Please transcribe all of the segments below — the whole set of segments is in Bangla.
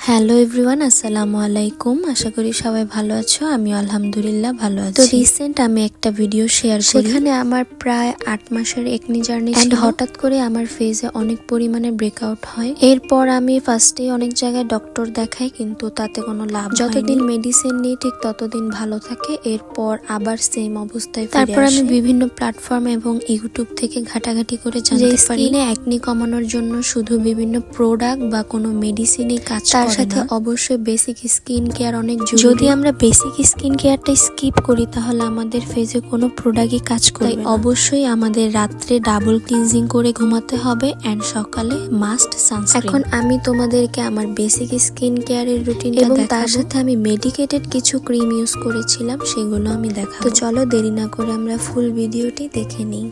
হ্যালো এভরিওয়ান, আসসালামু আলাইকুম। আশা করি সবাই ভালো আছো। আমি আলহামদুলিল্লাহ ভালো আছি। তো রিসেন্ট আমি একটা ভিডিও শেয়ার করি, সেখানে আমার প্রায় 8 মাসের একনি জার্নি ছিল। হঠাৎ করে আমার ফেসে অনেক পরিমাণে ব্রেকআউট হয়। এরপর আমি ফার্স্টে অনেক জায়গায় ডক্টর দেখাই, কিন্তু তাতে কোনো লাভ হয়নি। যতদিন মেডিসিন নিই ঠিক ততদিন ভালো থাকে, এরপর আবার সেম অবস্থায় ফিরে আসে। তারপর আমি বিভিন্ন প্ল্যাটফর্ম এবং ইউটিউব থেকে ঘাটাঘাটি করে জানতে পারি স্কিনে একনি কমানোর জন্য শুধু বিভিন্ন প্রোডাক্ট বা কোনো মেডিসিনই কাজ করে না, তার সাথে অবশ্যই বেসিক স্কিন কেয়ার অনেক জরুরি। যদি আমরা বেসিক স্কিন কেয়ারটা স্কিপ করি তাহলে আমাদের ফেসে কোনো প্রোডাক্টই কাজ করবে না। অবশ্যই আমাদের রাত্রে ডাবল ক্লিনজিং করে ঘুমাতে হবে এন্ড সকালে মাস্ট সানস্ক্রিন। এখন আমি তোমাদেরকে আমার বেসিক স্কিন কেয়ারের রুটিনটা এবং তার সাথে আমি মেডিকেটেড কিছু ক্রিম ইউজ করেছিলাম সেগুলো আমি দেখাবো। তো চলো দেরি না করে আমরা ফুল ভিডিওটি দেখে নিই।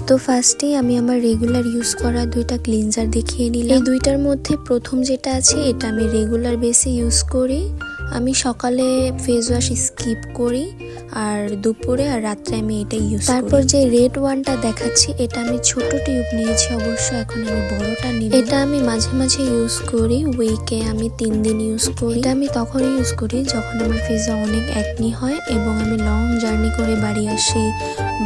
তো ফার্স্টেই আমি আমার রেগুলার ইউজ করা দুইটা ক্লিনজার দেখিয়ে নিলাম। এই দুইটার মধ্যে প্রথম যেটা আছে এটা আমি রেগুলার বেসে ইউজ করি। আমি সকালে ফেস ওয়াশ স্কিপ করি আর দুপুরে আর রাত্রে আমি এটা ইউজ করি। তারপর যে রেড ওয়ানটা দেখাচ্ছি এটা আমি ছোট টিউব নিয়েছি, অবশ্য এখন আমি বড়টা নিই। এটা আমি মাঝে মাঝে ইউজ করি, উইকে আমি 3 দিন ইউজ করি। এটা আমি তখনই ইউজ করি যখন আমার ফেসে অনেক একনি হয় এবং আমি লং জার্নি করে বাড়ি আসি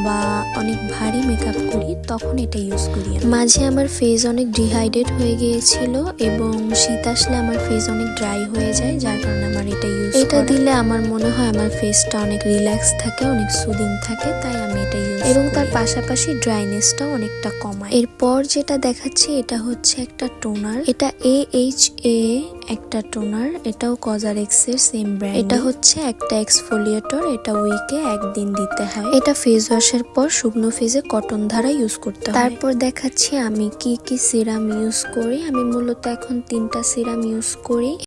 বা অনেক ভারী মেকআপ করি, তখন এটা ইউজ করি। মাঝে আমার ফেস অনেক ডিহাইড্রেট হয়ে গিয়েছিল এবং শীত আসলে আমার ফেস অনেক ড্রাই হয়ে যায়, যার কারণে আমার এটা দিলে আমার মনে হয় আমার ফেসটা অনেক রিল্যাক্স থাকে, অনেক সুদিং থাকে, তাই আমি এটা ইউজ করি এবং তার পাশাপাশি ড্রাইনেসটা অনেকটা কমায়। এরপর যেটা দেখাচ্ছি এটা হচ্ছে একটা টোনার, এটা AHA একটা টোনার, এটাও কজারেক্স এর সেম ব্র্যান্ড। এটা হচ্ছে একটা এক্সফোলিয়েটর, এটা উইকে 1 দিন দিতে হয়। এটা ফেস ওয়াশের পর শুকনো ফেসে কটন ধারা ইউজ করতে হয়। তারপর দেখাচ্ছি আমি কি কি সিরাম ইউজ করি। আমি মূলত এখন 3টা সিরাম ইউজ করি।